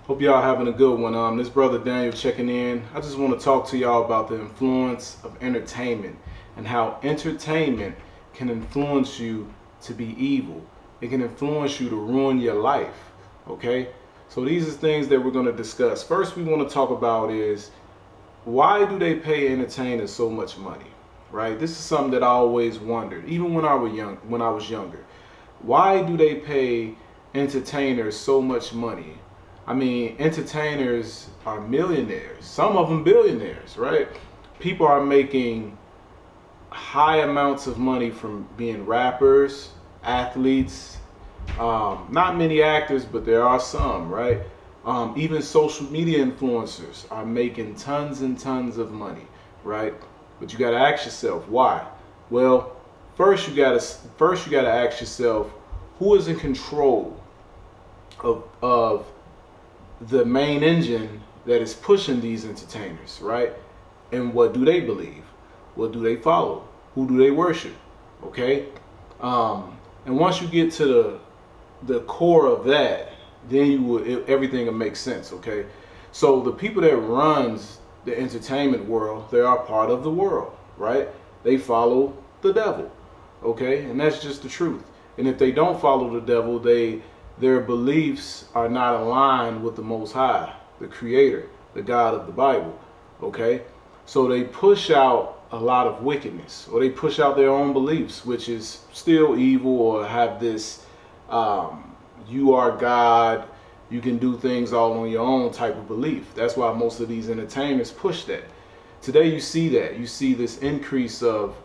Hope y'all having a good one. This brother Daniel checking in. I just want to talk to y'all about the influence of entertainment and how entertainment can influence you to be evil. It can influence you to ruin your life. Okay? So these are things that we're going to discuss. First, we want to talk about is why do they pay entertainers so much money? Right? This is something that I always wondered, even when I was younger. Why do they pay entertainers so much money? I mean, entertainers are millionaires, some of them billionaires, right? People are making high amounts of money from being rappers, athletes, not many actors, but there are some, right? Even social media influencers are making tons and tons of money, right? But you got to ask yourself why. Well, first you got to ask yourself who is in control of the main engine that is pushing these entertainers, right? And what do they believe? What do they follow? Who do they worship? Okay? And once you get to the core of that, then everything will make sense, okay? So the people that runs the entertainment world, they are part of the world, right? They follow the devil, okay? And that's just the truth. And if they don't follow the devil, their beliefs are not aligned with the Most High, the Creator, the God of the Bible. Okay? So they push out a lot of wickedness, or they push out their own beliefs, which is still evil, or have this you are God, you can do things all on your own type of belief. That's why most of these entertainers push that. Today you see that. You see this increase of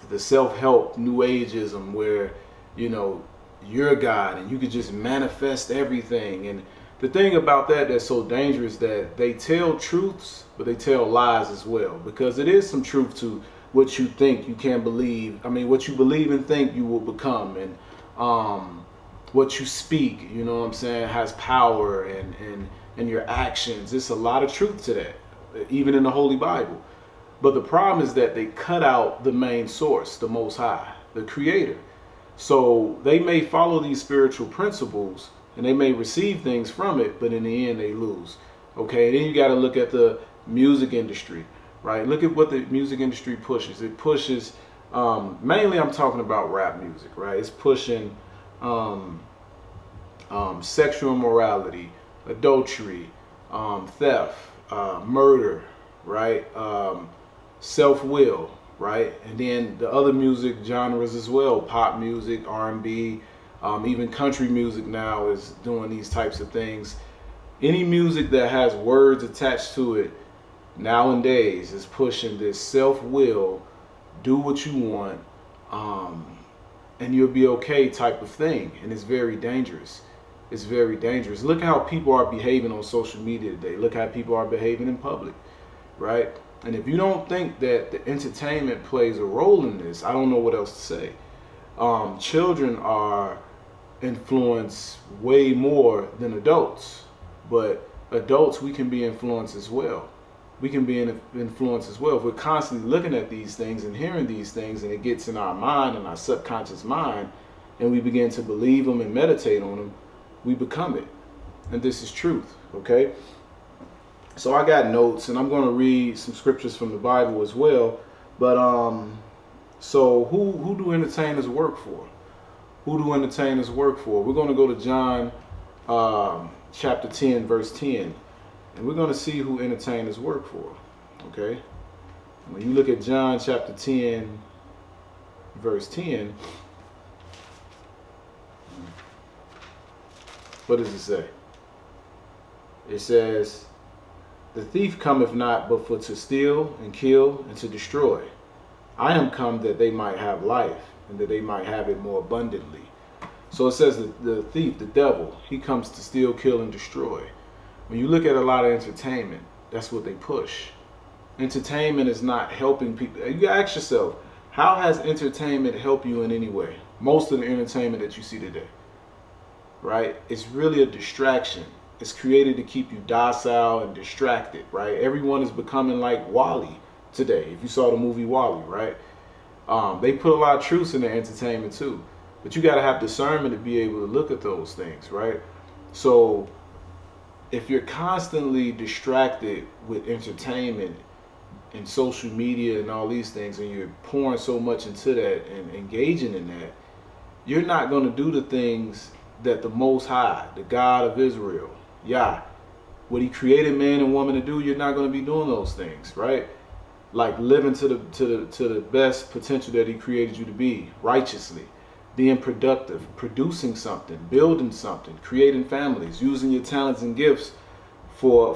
the self-help new ageism where, you're God and you could just manifest everything. And the thing about that's so dangerous, that they tell truths, but they tell lies as well, because it is some truth to what you think you can believe. I mean, what you believe and think you will become, and what you speak, what I'm saying, has power, and your actions. It's a lot of truth to that, even in the Holy Bible. But the problem is that they cut out the main source, the Most High, the Creator. So they may follow these spiritual principles and they may receive things from it, but in the end they lose. Okay, then you got to look at the music industry, right? Look at what the music industry pushes. It pushes, mainly I'm talking about rap music, right? It's pushing sexual immorality, adultery, theft, murder, right? Self-will, right? And then the other music genres as well, pop music, R&B, even country music now is doing these types of things. Any music that has words attached to it nowadays is pushing this self-will, do what you want, and you'll be okay type of thing. And it's very dangerous. It's very dangerous. Look how people are behaving on social media today. Look how people are behaving in public, right? And if you don't think that the entertainment plays a role in this, I don't know what else to say. Children are influenced way more than adults, but adults, we can be influenced as well. We can be influenced as well. If we're constantly looking at these things and hearing these things, and it gets in our mind and our subconscious mind, and we begin to believe them and meditate on them, we become it. And this is truth, okay? So I got notes, and I'm going to read some scriptures from the Bible as well. But so who do entertainers work for? Who do entertainers work for? We're going to go to John chapter 10, verse 10, and we're going to see who entertainers work for. Okay? When you look at John chapter 10, verse 10, what does it say? It says, "The thief cometh not but for to steal and kill and to destroy. I am come that they might have life, and that they might have it more abundantly." So it says that the thief, the devil, he comes to steal, kill, and destroy. When you look at a lot of entertainment, that's what they push. Entertainment is not helping people. You ask yourself, how has entertainment helped you in any way? Most of the entertainment that you see today, right? It's really a distraction. It's created to keep you docile and distracted, right? Everyone is becoming like Wall-E today. If you saw the movie Wall-E, right? They put a lot of truth in their entertainment too. But you got to have discernment to be able to look at those things, right? So if you're constantly distracted with entertainment and social media and all these things, and you're pouring so much into that and engaging in that, you're not going to do the things that the Most High, the God of Israel, Yah, what He created man and woman to do. You're not going to be doing those things, right? Like living to the best potential that He created you to be, righteously, being productive, producing something, building something, creating families, using your talents and gifts for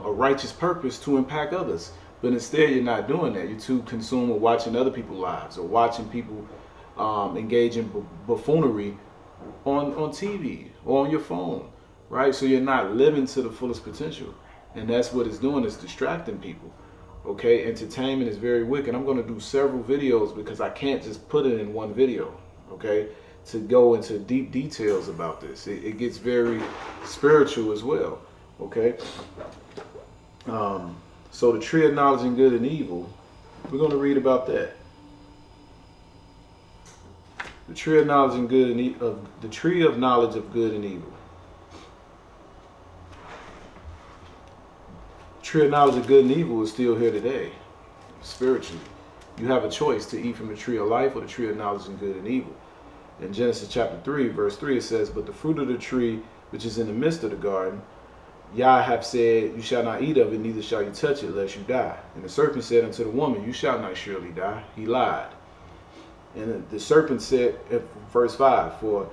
a righteous purpose to impact others. But instead, you're not doing that. You're too consumed with watching other people's lives or watching people engage in buffoonery on TV or on your phone, right? So you're not living to the fullest potential. And that's what it's doing, is distracting people. Okay, entertainment is very wicked. I'm going to do several videos because I can't just put it in one video, okay, to go into deep details about this. It gets very spiritual as well, okay? So the tree of knowledge and good and evil, we're going to read about that. The tree of knowledge and good and the tree of knowledge of good and evil. The tree of knowledge of good and evil is still here today, spiritually. You have a choice to eat from the tree of life or the tree of knowledge and good and evil. In Genesis chapter 3, verse 3, it says, "But the fruit of the tree which is in the midst of the garden, Yah hath said, you shall not eat of it, neither shall you touch it, lest you die. And the serpent said unto the woman, you shall not surely die. He lied. And the serpent said, verse 5, for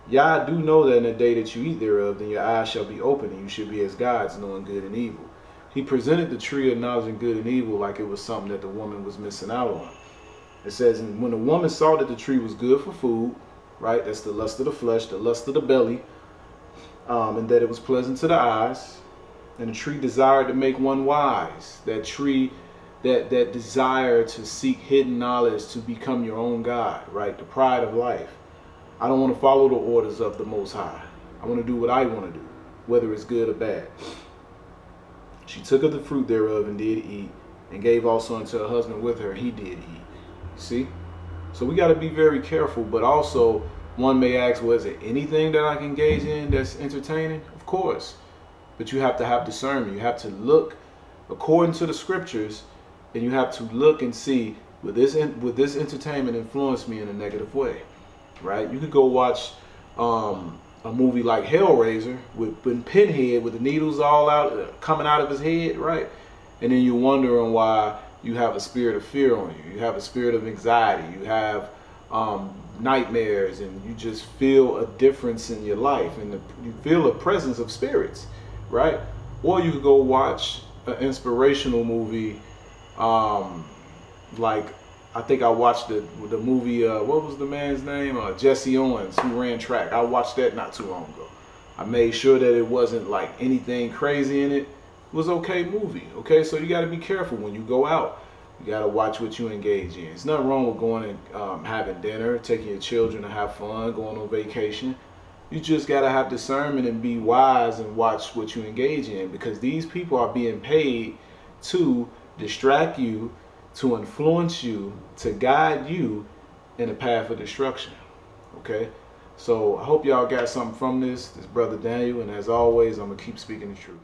Yah do know that in the day that you eat thereof, then your eyes shall be open, and you shall be as gods, knowing good and evil." He presented the tree of knowledge and good and evil like it was something that the woman was missing out on. It says, and when the woman saw that the tree was good for food, right, that's the lust of the flesh, the lust of the belly, and that it was pleasant to the eyes, and the tree desired to make one wise. That tree, that desire to seek hidden knowledge, to become your own God, right? The pride of life. I don't want to follow the orders of the Most High. I want to do what I want to do, whether it's good or bad. She took of the fruit thereof and did eat, and gave also unto her husband with her, and he did eat. See? So we got to be very careful, but also one may ask, well, is there anything that I can engage in that's entertaining? Of course. But you have to have discernment. You have to look according to the scriptures, and you have to look and see, would this entertainment influence me in a negative way? Right? You could go watch a movie like Hellraiser with Pinhead with the needles all out coming out of his head, right? And then you're wondering why you have a spirit of fear on you. You have a spirit of anxiety. You have nightmares, and you just feel a difference in your life, and you feel a presence of spirits, right? Or you could go watch an inspirational movie, like I think I watched the movie, what was the man's name? Jesse Owens, who ran track. I watched that not too long ago. I made sure that it wasn't like anything crazy in it. It was okay movie, okay? So you got to be careful when you go out. You got to watch what you engage in. It's nothing wrong with going and having dinner, taking your children to have fun, going on vacation. You just got to have discernment and be wise and watch what you engage in, because these people are being paid to distract you, to influence you, to guide you in a path of destruction. Okay? So I hope y'all got something from this. This brother Daniel, and as always, I'm going to keep speaking the truth.